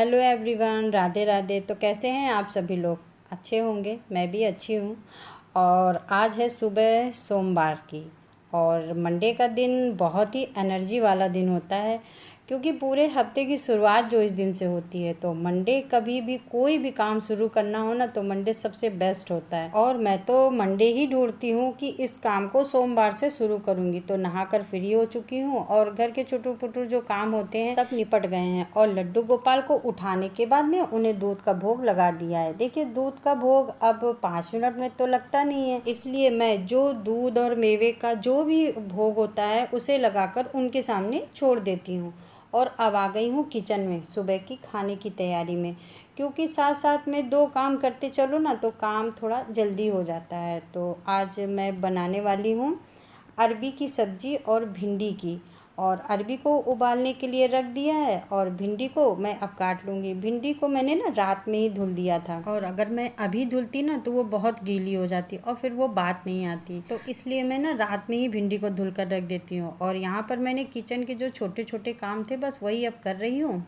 Hello everyone, Radhe Radhe. तो कैसे हैं आप सभी लोग? अच्छे होंगे, मैं भी अच्छी हूँ। और आज है सुबह सोमवार की, और मंडे का दिन बहुत ही एनर्जी वाला दिन होता है, क्योंकि पूरे हफ्ते की शुरुआत जो इस दिन से होती है। तो मंडे कभी भी कोई भी काम शुरू करना हो ना, तो मंडे सबसे बेस्ट होता है। और मैं तो मंडे ही ढूंढती हूँ कि इस काम को सोमवार से शुरू करूँगी। तो नहाकर फ्री हो चुकी हूँ और घर के छोटू पुटू जो काम होते हैं सब निपट गए हैं। और लड्डू गोपाल को उठाने के बाद में उन्हें दूध का भोग लगा दिया है। देखिए, दूध का भोग अब 5 मिनट में तो लगता नहीं है, इसलिए मैं जो दूध और मेवे का जो भी भोग होता है उसे लगाकर उनके सामने छोड़ देती हूँ। और अब आ गई हूँ किचन में सुबह की खाने की तैयारी में, क्योंकि साथ साथ में दो काम करते चलो ना तो काम थोड़ा जल्दी हो जाता है। तो आज मैं बनाने वाली हूँ अरबी की सब्ज़ी और भिंडी की। और अरबी को उबालने के लिए रख दिया है, और भिंडी को मैं अब काट लूँगी। भिंडी को मैंने ना रात में ही धुल दिया था, और अगर मैं अभी धुलती ना तो वो बहुत गीली हो जाती और फिर वो बात नहीं आती। तो इसलिए मैं ना रात में ही भिंडी को धुल कर रख देती हूँ। और यहाँ पर मैंने किचन के जो छोटे छोटे काम थे बस वही अब कर रही हूँ।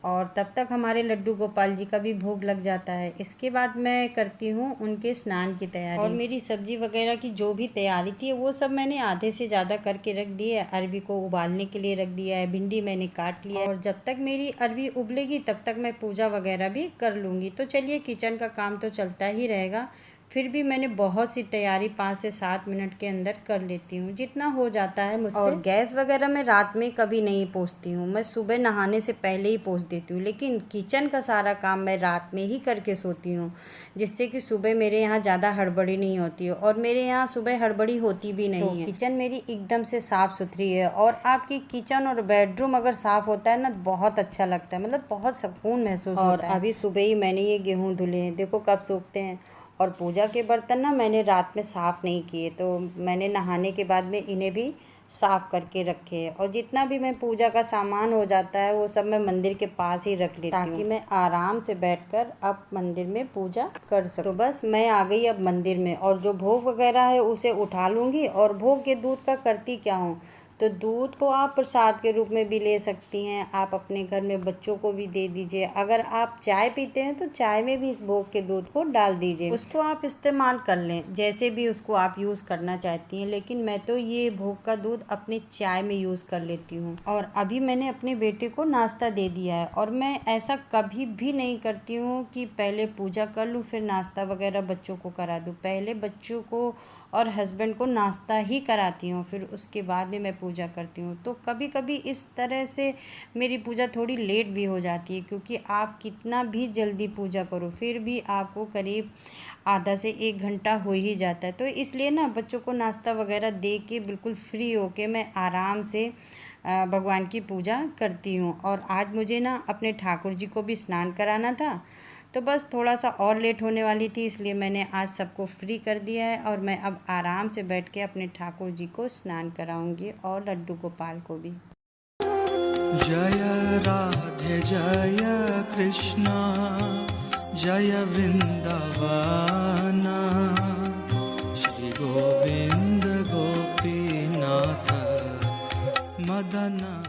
और तब तक हमारे लड्डू गोपाल जी का भी भोग लग जाता है। इसके बाद मैं करती हूँ उनके स्नान की तैयारी। और मेरी सब्जी वगैरह की जो भी तैयारी थी वो सब मैंने आधे से ज़्यादा करके रख दी है। अरबी को उबालने के लिए रख दिया है, भिंडी मैंने काट लिया है, और जब तक मेरी अरबी उबलेगी तब तक मैं पूजा वगैरह भी कर लूँगी। तो चलिए, किचन का काम तो चलता ही रहेगा। फिर भी मैंने बहुत सी तैयारी 5 से 7 मिनट के अंदर कर लेती हूँ, जितना हो जाता है मुझसे। और गैस वगैरह मैं रात में कभी नहीं पोंछती हूँ, मैं सुबह नहाने से पहले ही पोंछ देती हूँ। लेकिन किचन का सारा काम मैं रात में ही करके सोती हूँ, जिससे कि सुबह मेरे यहाँ ज़्यादा हड़बड़ी नहीं होती है। और मेरे यहाँ सुबह हड़बड़ी होती भी नहीं है। किचन मेरी एकदम से साफ़ सुथरी है। और आपकी किचन और बेडरूम अगर साफ़ होता है ना, बहुत अच्छा लगता है, मतलब बहुत सुकून महसूस होता है। और अभी सुबह ही मैंने ये गेहूँ धुले हैं, देखो कब सूखते हैं। और पूजा के बर्तन ना मैंने रात में साफ़ नहीं किए, तो मैंने नहाने के बाद में इन्हें भी साफ़ करके रखे हैं। और जितना भी मैं पूजा का सामान हो जाता है वो सब मैं मंदिर के पास ही रख लेती हूँ, ताकि मैं आराम से बैठकर अब मंदिर में पूजा कर सकूँ। तो बस मैं आ गई अब मंदिर में, और जो भोग वगैरह है उसे उठा लूँगी। और भोग के दूध का करती क्या हूँ, तो दूध को आप प्रसाद के रूप में भी ले सकती हैं। आप अपने घर में बच्चों को भी दे दीजिए। अगर आप चाय पीते हैं तो चाय में भी इस भोग के दूध को डाल दीजिए, उसको आप इस्तेमाल कर लें जैसे भी उसको आप यूज़ करना चाहती हैं। लेकिन मैं तो ये भोग का दूध अपने चाय में यूज़ कर लेती हूँ। और अभी मैंने अपने बेटे को नाश्ता दे दिया है। और मैं ऐसा कभी भी नहीं करती हूँ कि पहले पूजा कर लूँ फिर नाश्ता वगैरह बच्चों को करा दूँ। पहले बच्चों को और हस्बैंड को नाश्ता ही कराती हूँ, फिर उसके बाद में मैं पूजा करती हूँ। तो कभी कभी इस तरह से मेरी पूजा थोड़ी लेट भी हो जाती है, क्योंकि आप कितना भी जल्दी पूजा करो फिर भी आपको करीब आधा से 1 घंटा हो ही जाता है। तो इसलिए ना बच्चों को नाश्ता वगैरह दे के बिल्कुल फ्री होके मैं आराम से भगवान की पूजा करती हूँ। और आज मुझे ना अपने ठाकुर जी को भी स्नान कराना था, तो बस थोड़ा सा और लेट होने वाली थी, इसलिए मैंने आज सबको फ्री कर दिया है। और मैं अब आराम से बैठ के अपने ठाकुर जी को स्नान कराऊंगी, और लड्डू गोपाल को भी। जय राधे जय कृष्णा जय वृंदावना श्री गोविंद गोपीनाथ मदना।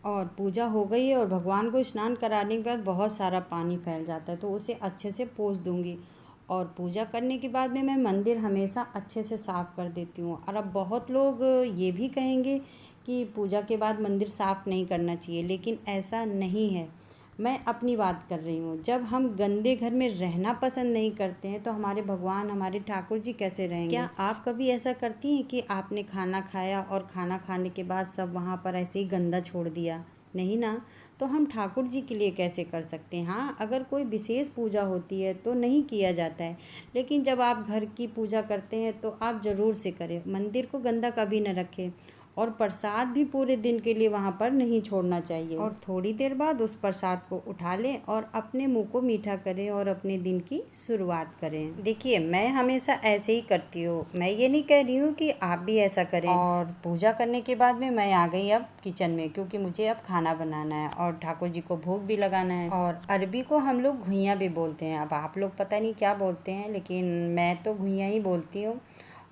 और पूजा हो गई है, और भगवान को स्नान कराने के बाद बहुत सारा पानी फैल जाता है, तो उसे अच्छे से पोंछ दूंगी। और पूजा करने के बाद में मैं मंदिर हमेशा अच्छे से साफ़ कर देती हूँ। और अब बहुत लोग ये भी कहेंगे कि पूजा के बाद मंदिर साफ़ नहीं करना चाहिए, लेकिन ऐसा नहीं है। मैं अपनी बात कर रही हूँ। जब हम गंदे घर में रहना पसंद नहीं करते हैं तो हमारे भगवान, हमारे ठाकुर जी कैसे रहेंगे? क्या आप कभी ऐसा करती हैं कि आपने खाना खाया और खाना खाने के बाद सब वहाँ पर ऐसे ही गंदा छोड़ दिया? नहीं ना। तो हम ठाकुर जी के लिए कैसे कर सकते हैं? हाँ, अगर कोई विशेष पूजा होती है तो नहीं किया जाता है, लेकिन जब आप घर की पूजा करते हैं तो आप ज़रूर से करें। मंदिर को गंदा कभी न रखें, और प्रसाद भी पूरे दिन के लिए वहाँ पर नहीं छोड़ना चाहिए। और थोड़ी देर बाद उस प्रसाद को उठा लें और अपने मुंह को मीठा करें और अपने दिन की शुरुआत करें। देखिए, मैं हमेशा ऐसे ही करती हूँ, मैं ये नहीं कह रही हूँ कि आप भी ऐसा करें। और पूजा करने के बाद में मैं आ गई अब किचन में, क्योंकि मुझे अब खाना बनाना है और ठाकुर जी को भोग भी लगाना है। और अरबी को हम लोग घुइयाँ भी बोलते हैं, अब आप लोग पता नहीं क्या बोलते हैं, लेकिन मैं तो घुइयाँ ही बोलती हूँ।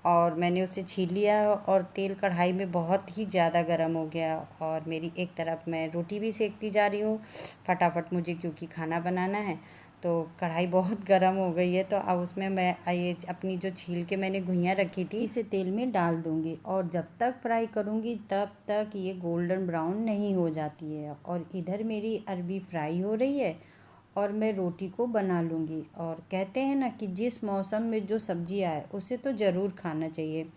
और मैंने उसे छील लिया और तेल कढ़ाई में बहुत ही ज़्यादा गर्म हो गया और मेरी एक तरफ मैं रोटी भी सेकती जा रही हूँ फटाफट मुझे, क्योंकि खाना बनाना है। तो कढ़ाई बहुत गर्म हो गई है, तो अब उसमें मैं ये अपनी जो छील के मैंने घुइयाँ रखी थी इसे तेल में डाल दूँगी और जब तक फ्राई करूँगी तब तक ये गोल्डन ब्राउन नहीं हो जाती है। और इधर मेरी अरबी फ्राई हो रही है और मैं रोटी को बना लूँगी। और कहते हैं ना कि जिस मौसम में जो सब्ज़ी आए उसे तो ज़रूर खाना चाहिए।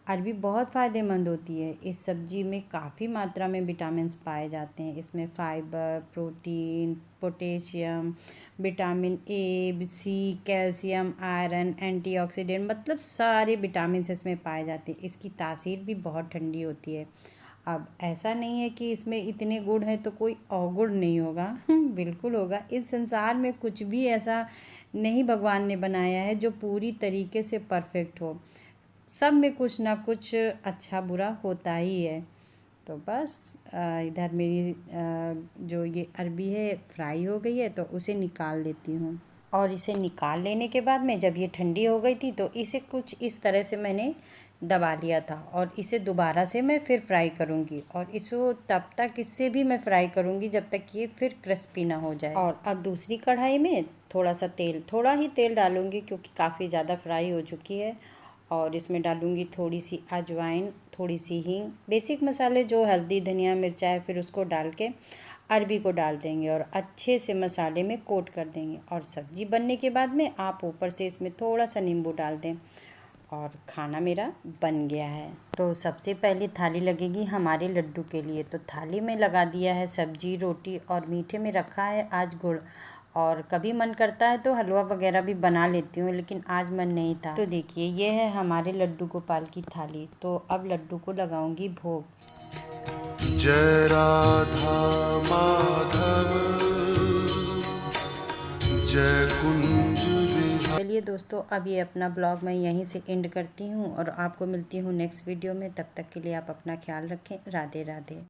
अरबी बहुत फ़ायदेमंद होती है। इस सब्ज़ी में काफ़ी मात्रा में विटामिन्स पाए जाते हैं। इसमें fibre, protein, potassium, vitamin A, C, calcium, iron, antioxidant, मतलब सारे विटामिन्स इसमें पाए जाते हैं। इसकी तासीर भी बहुत ठंडी होती है। अब ऐसा नहीं है कि इसमें इतने गुण हैं तो कोई अवगुण नहीं होगा। बिल्कुल होगा। इस संसार में कुछ भी ऐसा नहीं भगवान ने बनाया है जो पूरी तरीके से परफेक्ट हो। सब में कुछ ना कुछ अच्छा बुरा होता ही है। तो बस इधर मेरी जो ये अरबी है फ्राई हो गई है, तो उसे निकाल लेती हूँ। और इसे निकाल लेने के बाद में जब ये ठंडी हो गई थी तो इसे कुछ इस तरह से मैंने दबा लिया था और इसे दोबारा से मैं फिर फ्राई करूँगी। और इसको तब तक इससे भी मैं फ्राई करूँगी जब तक ये फिर क्रिस्पी ना हो जाए। और अब दूसरी कढ़ाई में थोड़ा ही तेल डालूँगी, क्योंकि काफ़ी ज़्यादा फ्राई हो चुकी है। और इसमें डालूँगी थोड़ी सी अजवाइन, थोड़ी सी हींग, बेसिक मसाले जो हल्दी, धनिया, मिर्चा है, फिर उसको डाल के अरबी को डाल देंगे और अच्छे से मसाले में कोट कर देंगे। और सब्ज़ी बनने के बाद में आप ऊपर से इसमें थोड़ा सा नींबू डाल दें और खाना मेरा बन गया है। तो सबसे पहले थाली लगेगी हमारे लड्डू के लिए। तो थाली में लगा दिया है सब्जी, रोटी और मीठे में रखा है आज गुड़। और कभी मन करता है तो हलवा वगैरह भी बना लेती हूँ, लेकिन आज मन नहीं था। तो देखिए ये है हमारे लड्डू गोपाल की थाली। तो अब लड्डू को लगाऊंगी भोग। जय राधा माधव, जय कुंज विहार। चलिए दोस्तों, अब ये अपना ब्लॉग मैं यहीं से एंड करती हूँ और आपको मिलती हूँ नेक्स्ट वीडियो में। तब तक के लिए आप अपना ख्याल रखें। राधे राधे।